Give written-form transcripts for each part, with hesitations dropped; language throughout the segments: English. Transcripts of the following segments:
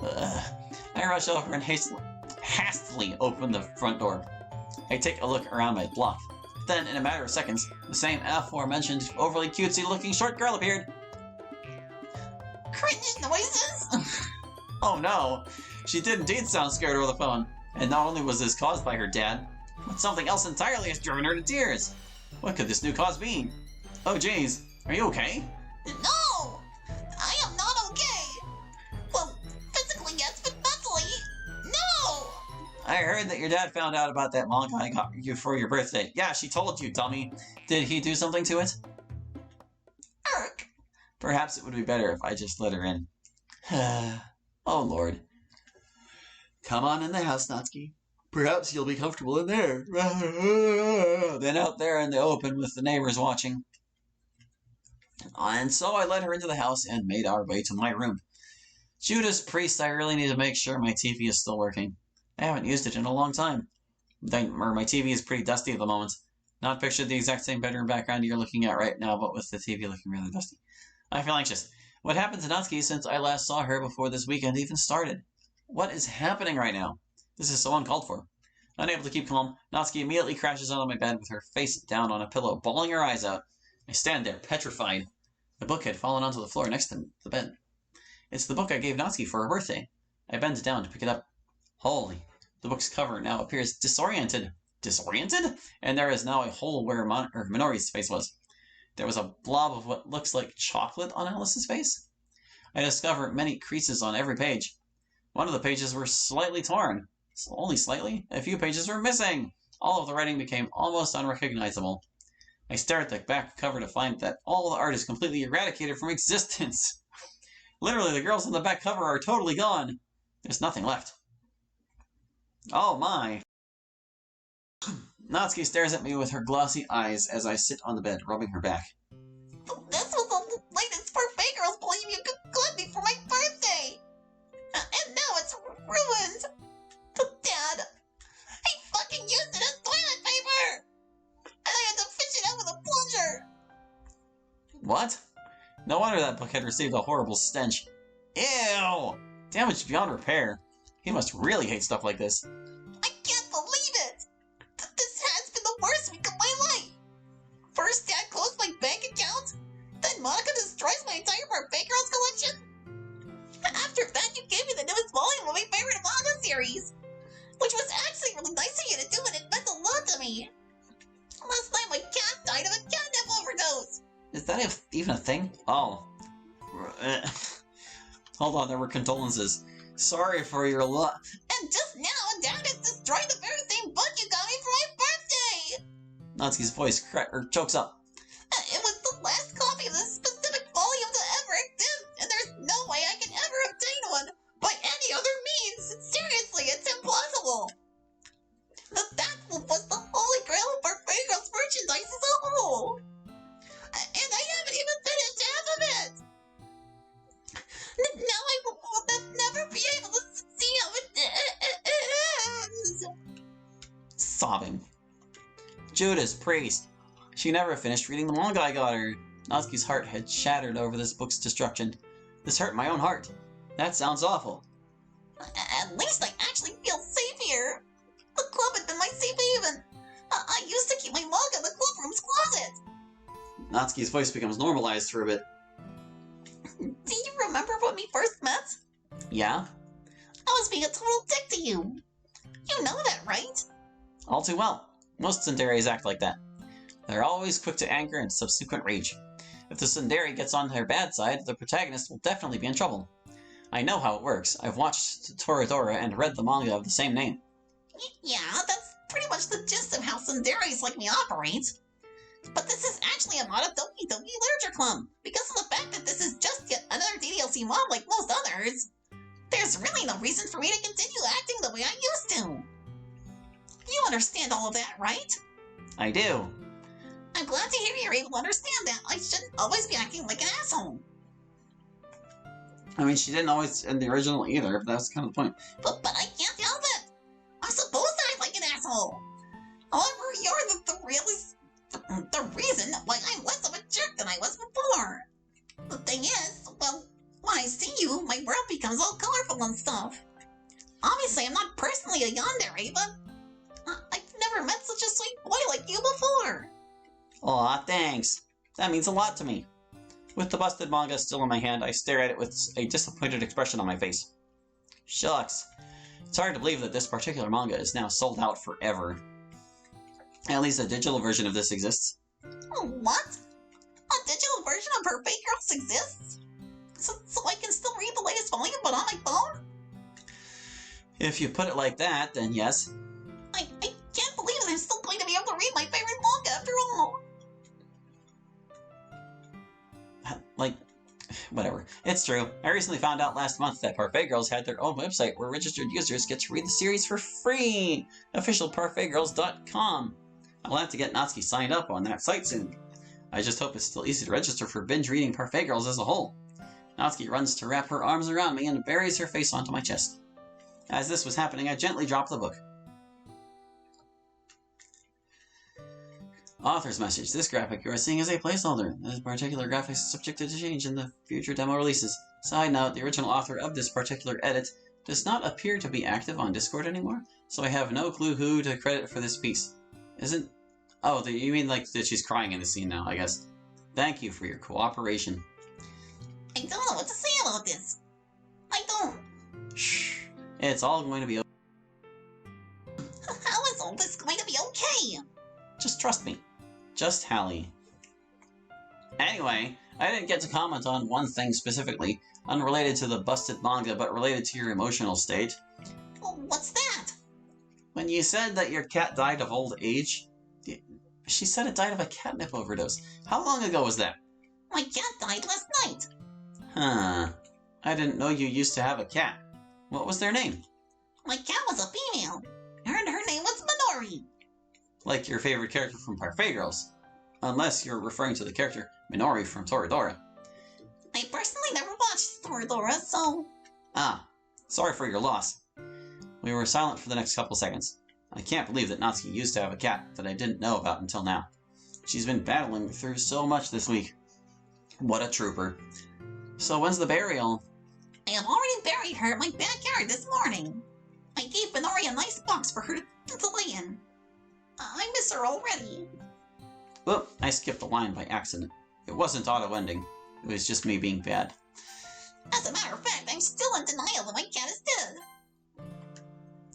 I rush over and hastily open the front door. I take a look around my block. Then, in a matter of seconds, the same aforementioned, overly cutesy-looking short girl appeared. Cringe noises! Oh no! She did indeed sound scared over the phone. And not only was this caused by her dad, but something else entirely has driven her to tears. What could this new cause be? Oh jeez, are you okay? No! I am not okay! Well, physically yes, but mentally, no! I heard that your dad found out about that manga I got you for your birthday. Yeah, she told you, dummy. Did he do something to it? Irk. Perhaps it would be better if I just let her in. Oh lord. Come on in the house, Natsuki. Perhaps you'll be comfortable in there. Then out there in the open with the neighbors watching. And so I led her into the house and made our way to my room. Judas Priest, I really need to make sure my TV is still working. I haven't used it in a long time. My TV is pretty dusty at the moment. Not pictured the exact same bedroom background you're looking at right now, but with the TV looking really dusty. I feel anxious. What happened to Natsuki since I last saw her before this weekend even started? What is happening right now? This is so uncalled for. Unable to keep calm, Natsuki immediately crashes onto my bed with her face down on a pillow, bawling her eyes out. I stand there, petrified. The book had fallen onto the floor next to the bed. It's the book I gave Natsuki for her birthday. I bend down to pick it up. Holy, the book's cover now appears disoriented. Disoriented? And there is now a hole where Minori's face was. There was a blob of what looks like chocolate on Alice's face. I discover many creases on every page. One of the pages were slightly torn. Only slightly? A few pages were missing. All of the writing became almost unrecognizable. I stare at the back cover to find that all the art is completely eradicated from existence. Literally, the girls on the back cover are totally gone. There's nothing left. Oh my. Natsuki stares at me with her glossy eyes as I sit on the bed, rubbing her back. This was the latest Parfait Girls believe you could got me for my birthday! And now it's ruined! Dad, I fucking used it as toilet paper! And I had to fish it out with a plunger! What? No wonder that book had received a horrible stench. Ew! Damage beyond repair. He must really hate stuff like this. I can't believe it! This has been the worst week of my life! First, Dad closed my bank account. Then Monica destroys my entire Parfait Girls collection. After that, you gave me the newest volume of my favorite manga series. Which was actually really nice of you to do, and it meant a lot to me. Last night, my cat died of a catnip overdose. Is that even a thing? Oh. Hold on, there were condolences. Sorry for your loss. And just now, Dad has destroyed the very same book you got me for my birthday! Natsuki's voice chokes up. It was the last copy of this specific volume to ever exist, and there's no way I can ever obtain one by any other means. Seriously, it's impossible. That was the holy grail of Parfait Girls merchandise as a whole. And I haven't even finished half of it. Now I will never be able to see how it ends. Sobbing. Judas Priest. She never finished reading the manga I got her. Natsuki's heart had shattered over this book's destruction. This hurt my own heart. That sounds awful. At least I actually feel safe here. The club had been my safe haven. I used to keep my manga in the club room's closet. Natsuki's voice becomes normalized for a bit. Do you remember when we first met? Yeah? I was being a total dick to you. You know that, right? All too well. Most tsunderes act like that. They're always quick to anger and subsequent rage. If the tsundere gets on their bad side, the protagonist will definitely be in trouble. I know how it works. I've watched Toradora and read the manga of the same name. Yeah, that's pretty much the gist of how tsunderes like me operate. But this is actually a mod of Doki Doki Literature Club, because of the fact that this is just yet another DDLC mod like most others. There's really no reason for me to continue acting the way I used to. You understand all of that, right? I do. I'm glad to hear you're able to understand that I shouldn't always be acting like an asshole. I mean, she didn't always in the original either, but that's kind of the point. But I can't help it. I'm supposed to act like an asshole. However, you're the reason why I'm less of a jerk than I was before. The thing is, well, when I see you, my world becomes all colorful trouble and stuff. Obviously, I'm not personally a yandere, but I've never met such a sweet boy like you before. Aw, thanks. That means a lot to me. With the busted manga still in my hand, I stare at it with a disappointed expression on my face. Shucks. It's hard to believe that this particular manga is now sold out forever. At least a digital version of this exists. Oh, what? A digital version of Her Fake Girls exists? So I can still read the latest volume but on my phone? If you put it like that, then yes. I can't believe that I'm still going to be able to read my favorite manga after all. Like, whatever. It's true. I recently found out last month that Parfait Girls had their own website where registered users get to read the series for free! Officialparfaitgirls.com. I'll have to get Natsuki signed up on that site soon. I just hope it's still easy to register for binge-reading Parfait Girls as a whole. Natsuki runs to wrap her arms around me and buries her face onto my chest. As this was happening, I gently dropped the book. Author's message. This graphic you are seeing is a placeholder. This particular graphic is subjected to change in the future demo releases. Side note, the original author of this particular edit does not appear to be active on Discord anymore, so I have no clue who to credit for this piece. Isn't... Oh, you mean like that she's crying in the scene now, I guess. Thank you for your cooperation. I don't know what to say about this. I don't... Shh. It's all going to be okay. How is all this going to be okay? Just trust me. Just Hallie. Anyway, I didn't get to comment on one thing specifically, unrelated to the busted manga, but related to your emotional state. Well, what's that? When you said that your cat died of old age, she said it died of a catnip overdose. How long ago was that? My cat died last night. Huh. I didn't know you used to have a cat. What was their name? My cat was a female. Her name was Minori. Like your favorite character from Parfait Girls. Unless you're referring to the character Minori from Toradora. I personally never watched Toradora, so... Ah, sorry for your loss. We were silent for the next couple seconds. I can't believe that Natsuki used to have a cat that I didn't know about until now. She's been battling through so much this week. What a trooper. So when's the burial? I have already buried her in my backyard this morning. I gave Minori a nice box for her to lay in. I miss her already. Whoop, I skipped a line by accident. It wasn't auto-ending. It was just me being bad. As a matter of fact, I'm still in denial that my cat is dead.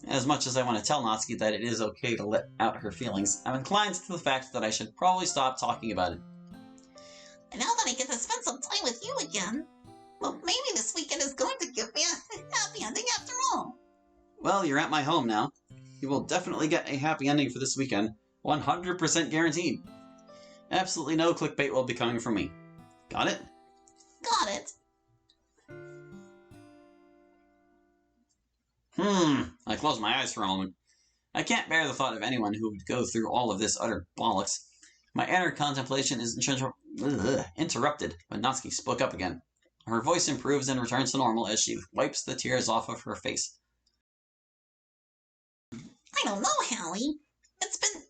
As much as I want to tell Natsuki that it is okay to let out her feelings, I'm inclined to the fact that I should probably stop talking about it. And now that I get to spend some time with you again, well, maybe this weekend is going to give me a happy ending after all. Well, you're at my home now. You will definitely get a happy ending for this weekend. 100% guaranteed. Absolutely no clickbait will be coming from me. Got it? Got it. I closed my eyes for a moment. I can't bear the thought of anyone who would go through all of this utter bollocks. My inner contemplation is interrupted when Natsuki spoke up again. Her voice improves and returns to normal as she wipes the tears off of her face. I don't know, Hallie. It's been,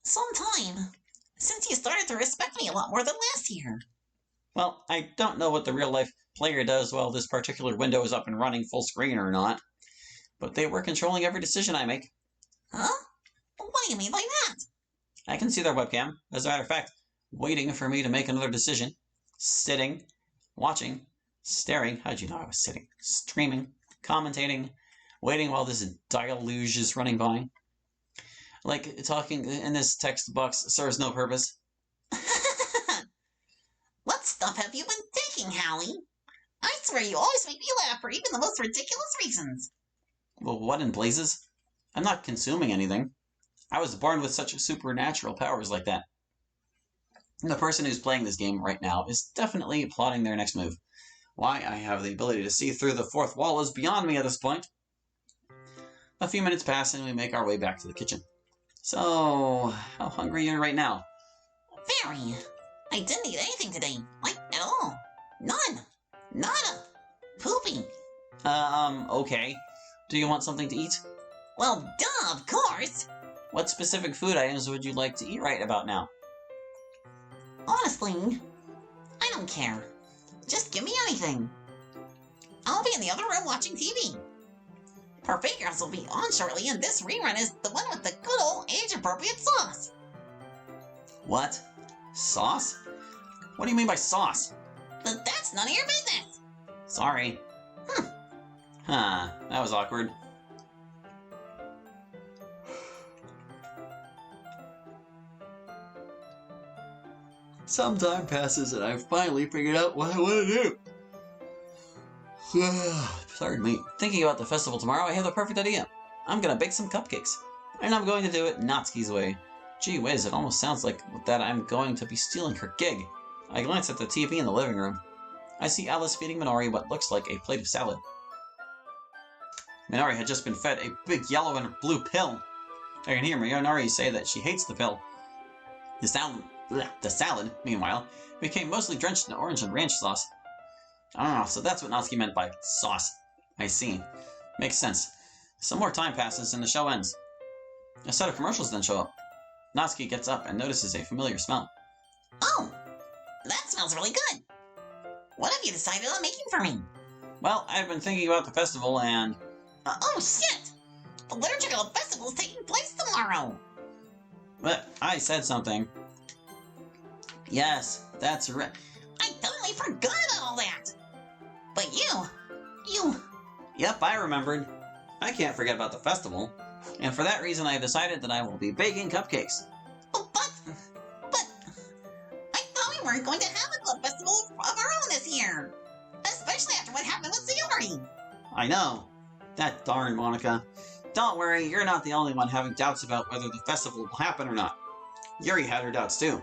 some time since you started to respect me a lot more than last year. Well, I don't know what the real-life player does while this particular window is up and running full screen or not, but they were controlling every decision I make. Huh? What do you mean by that? I can see their webcam, as a matter of fact, waiting for me to make another decision. Sitting, watching, staring, how'd you know I was sitting? Streaming, commentating, waiting while this deluge is running by. Like, talking in this text box serves no purpose. What stuff have you been taking, Hallie? I swear you always make me laugh for even the most ridiculous reasons. Well, what in blazes? I'm not consuming anything. I was born with such supernatural powers like that. And the person who's playing this game right now is definitely plotting their next move. Why I have the ability to see through the fourth wall is beyond me at this point. A few minutes pass and we make our way back to the kitchen. So, how hungry are you right now? Very. I didn't eat anything today, like at all. None. Nada. Pooping. Okay. Do you want something to eat? Well, duh, of course. What specific food items would you like to eat right about now? Honestly, I don't care. Just give me anything. I'll be in the other room watching TV. Parfait Girls will be on shortly, and this rerun is the one with the good old age-appropriate sauce. What? Sauce? What do you mean by sauce? But that's none of your business. Sorry. Huh, that was awkward. Some time passes and I've finally figured out what I want to do. Pardon me. Thinking about the festival tomorrow, I have the perfect idea. I'm gonna bake some cupcakes. And I'm going to do it Natsuki's way. Gee whiz, it almost sounds like that I'm going to be stealing her gig. I glance at the TV in the living room. I see Alice feeding Minori what looks like a plate of salad. Minori had just been fed a big yellow and blue pill. I can hear Minori say that she hates the pill. The salad, meanwhile, became mostly drenched in orange and ranch sauce. Ah, so that's what Natsuki meant by sauce. I see. Makes sense. Some more time passes and the show ends. A set of commercials then show up. Natsuki gets up and notices a familiar smell. Oh, that smells really good. What have you decided on making for me? Well, I've been thinking about the festival and... oh shit! The Liturgical Festival is taking place tomorrow! But I said something. Yes, that's right. I totally forgot about all that! But you... Yep, I remembered. I can't forget about the festival. And for that reason, I have decided that I will be baking cupcakes. Oh, but... I thought we weren't going to have a club festival of our own this year! Especially after what happened with Sayori! I know. That darn Monica. Don't worry, you're not the only one having doubts about whether the festival will happen or not. Yuri had her doubts too.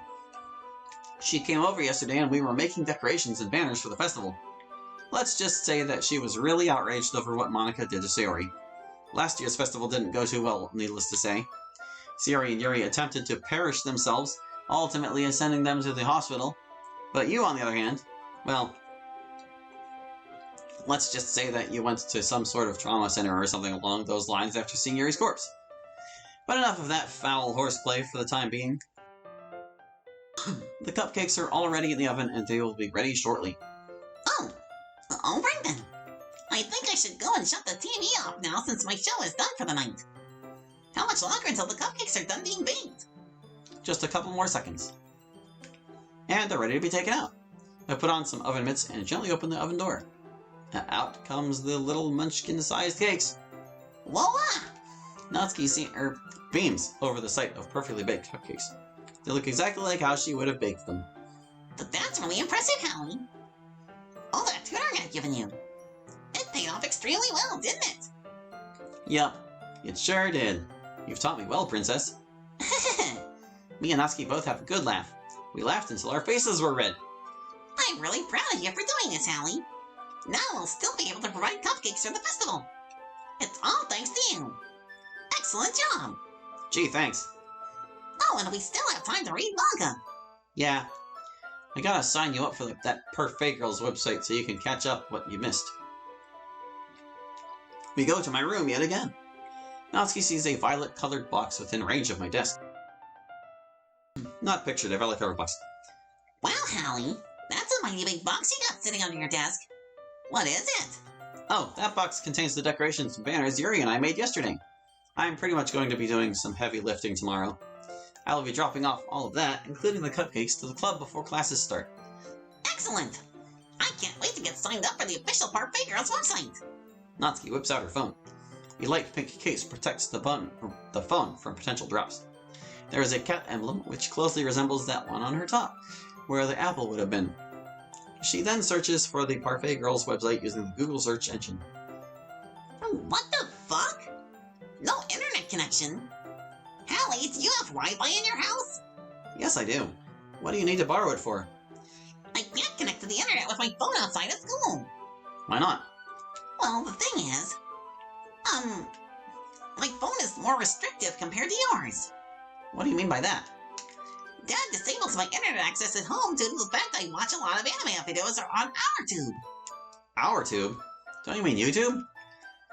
She came over yesterday and we were making decorations and banners for the festival. Let's just say that she was really outraged over what Monica did to Sayori. Last year's festival didn't go too well, needless to say. Sayori and Yuri attempted to perish themselves, ultimately sending them to the hospital. But you, on the other hand, well... let's just say that you went to some sort of trauma center or something along those lines after seeing Yuri's corpse. But enough of that foul horseplay for the time being. The cupcakes are already in the oven and they will be ready shortly. Oh, alright then. I think I should go and shut the TV off now since my show is done for the night. How much longer until the cupcakes are done being baked? Just a couple more seconds. And they're ready to be taken out. I put on some oven mitts and gently open the oven door. Out comes the little munchkin-sized cakes. Voila! Natsuki beams over the sight of perfectly baked cupcakes. They look exactly like how she would have baked them. But that's really impressive, Hallie. All that tutoring I've given you. It paid off extremely well, didn't it? Yep, it sure did. You've taught me well, Princess. Me and Natsuki both have a good laugh. We laughed until our faces were red. I'm really proud of you for doing this, Hallie. Now we'll still be able to provide cupcakes for the festival. It's all thanks to you. Excellent job. Gee, thanks. Oh, and we still have time to read manga. Yeah. I gotta sign you up for that Parfait Girls website so you can catch up what you missed. We go to my room yet again. Natsuki sees a violet-colored box within range of my desk. Not pictured, a violet-colored box. Wow, Hallie. That's a mighty big box you got sitting under your desk. What is it? Oh, that box contains the decorations and banners Yuri and I made yesterday. I'm pretty much going to be doing some heavy lifting tomorrow. I will be dropping off all of that, including the cupcakes, to the club before classes start. Excellent! I can't wait to get signed up for the official Parfait Girls website. Natsuki whips out her phone. A light pink case protects the phone from potential drops. There is a cat emblem, which closely resembles that one on her top, where the apple would have been. She then searches for the Parfait Girls website using the Google search engine. What the fuck? No internet connection? Hallie, do you have Wi-Fi in your house? Yes, I do. What do you need to borrow it for? I can't connect to the internet with my phone outside of school. Why not? Well, the thing is, my phone is more restrictive compared to yours. What do you mean by that? Dad disables my internet access at home due to the fact I watch a lot of anime videos on our tube. Our tube? Don't you mean YouTube?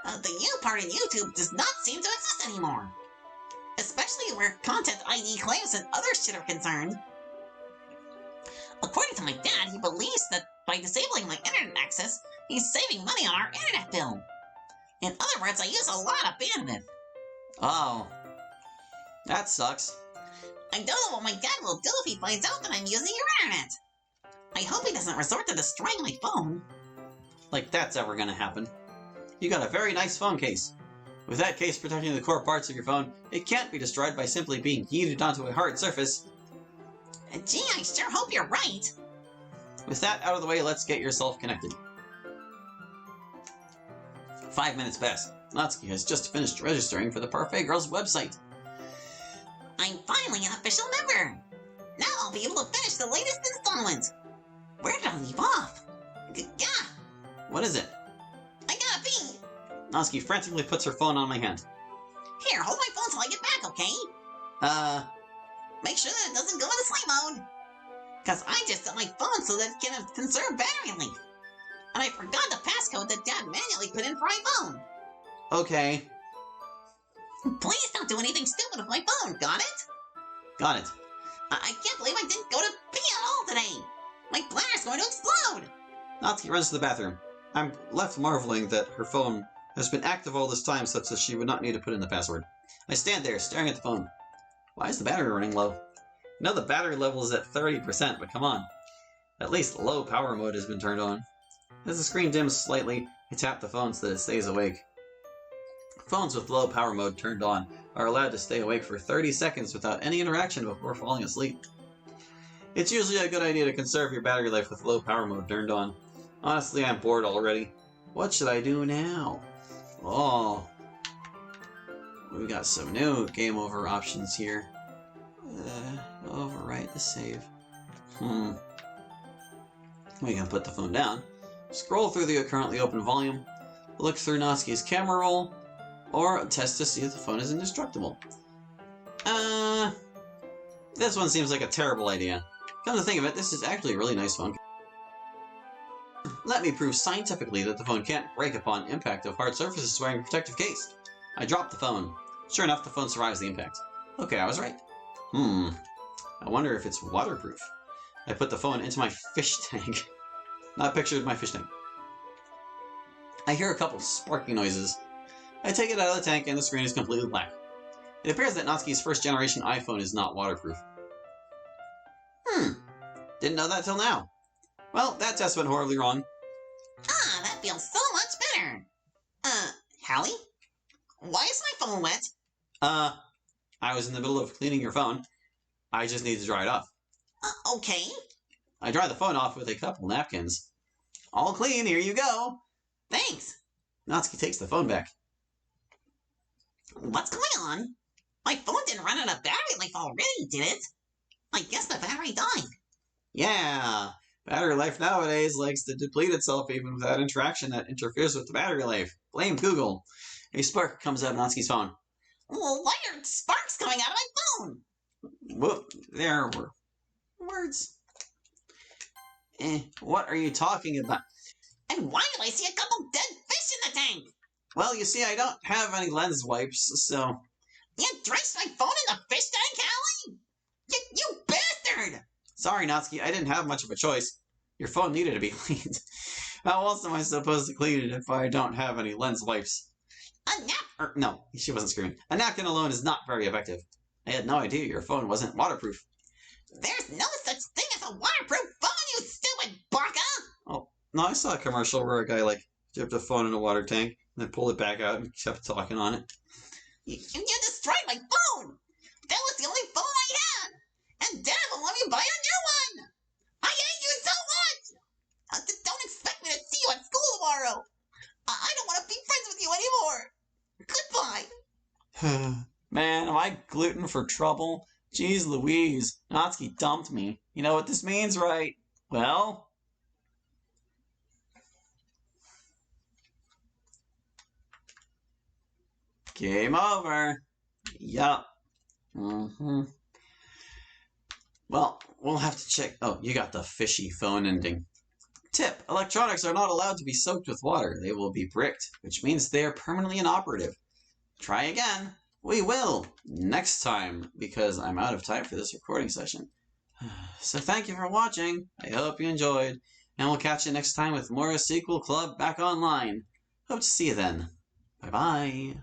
The U part in YouTube does not seem to exist anymore. Especially where content ID claims and other shit are concerned. According to my dad, he believes that by disabling my internet access, he's saving money on our internet bill. In other words, I use a lot of bandwidth. Oh, that sucks. I don't know what my dad will do if he finds out that I'm using your internet. I hope he doesn't resort to destroying my phone. Like that's ever gonna happen. You got a very nice phone case. With that case protecting the core parts of your phone, it can't be destroyed by simply being yeeted onto a hard surface. Gee, I sure hope you're right. With that out of the way, let's get yourself connected. 5 minutes pass. Natsuki has just finished registering for the Parfait Girls website. I'm finally an official member. Now I'll be able to finish the latest installment. Where did I leave off? Yeah, What is it? I gotta pee. Natsuki frantically puts her phone on my hand. Here, hold my phone till I get back, okay? Make sure that it doesn't go into sleep mode. Cause I just set my phone so that it can conserve battery life. And I forgot the passcode that Dad manually put in for my phone. Okay. Please don't do anything stupid with my phone, got it? Got it. I can't believe I didn't go to pee at all today. My bladder's going to explode. Natsuki runs to the bathroom. I'm left marveling that her phone has been active all this time such that she would not need to put in the password. I stand there, staring at the phone. Why is the battery running low? I know the battery level is at 30%, but come on. At least low power mode has been turned on. As the screen dims slightly, I tap the phone so that it stays awake. Phones with low power mode turned on are allowed to stay awake for 30 seconds without any interaction before falling asleep. It's usually a good idea to conserve your battery life with low power mode turned on. Honestly, I'm bored already. What should I do now? Oh, we've got some new game over options here. Overwrite the save. We can put the phone down, scroll through the currently open volume, look through Natsuki's camera roll, or test to see if the phone is indestructible. This one seems like a terrible idea. Come to think of it, this is actually a really nice phone. Let me prove scientifically that the phone can't break upon impact of hard surfaces wearing a protective case. I drop the phone. Sure enough, the phone survives the impact. Okay, I was right. I wonder if it's waterproof. I put the phone into my fish tank. Not pictured my fish tank. I hear a couple sparking noises. I take it out of the tank and the screen is completely black. It appears that Natsuki's first generation iPhone is not waterproof. Didn't know that till now. Well, that test went horribly wrong. Ah, that feels so much better. Hallie? Why is my phone wet? I was in the middle of cleaning your phone. I just need to dry it off. Okay. I dry the phone off with a couple napkins. All clean, here you go. Thanks. Natsuki takes the phone back. What's going on? My phone didn't run out of battery life already, did it? I guess the battery died. Yeah, battery life nowadays likes to deplete itself even without interaction that interferes with the battery life. Blame Google. A spark comes out of Natsuki's phone. Well, why are sparks coming out of my phone? Whoop, there were words. What are you talking about? And why do I see a couple dead fish in the tank? Well, you see, I don't have any lens wipes, so... You drenched my phone in the fish tank, Hallie? You bastard! Sorry, Natsuki, I didn't have much of a choice. Your phone needed to be cleaned. How else am I supposed to clean it if I don't have any lens wipes? A nap? No, she wasn't screaming. A napkin alone is not very effective. I had no idea your phone wasn't waterproof. There's no such thing as a waterproof phone, you stupid baka! Oh, no, I saw a commercial where a guy, dipped a phone in a water tank and then pulled it back out and kept talking on it. You destroyed my phone! That was the only phone I had! And Dad won't let me buy a new one! I hate you so much! Don't expect me to see you at school tomorrow! I don't want to be friends with you anymore! Goodbye! Man, am I gluten for trouble? Jeez Louise, Natsuki dumped me. You know what this means, right? Well... Game over. Yup. Well, we'll have to check... Oh, you got the fishy phone ending. Tip, electronics are not allowed to be soaked with water. They will be bricked, which means they are permanently inoperative. Try again. We will. Next time, because I'm out of time for this recording session. So thank you for watching. I hope you enjoyed. And we'll catch you next time with more Sequel Club back online. Hope to see you then. Bye-bye.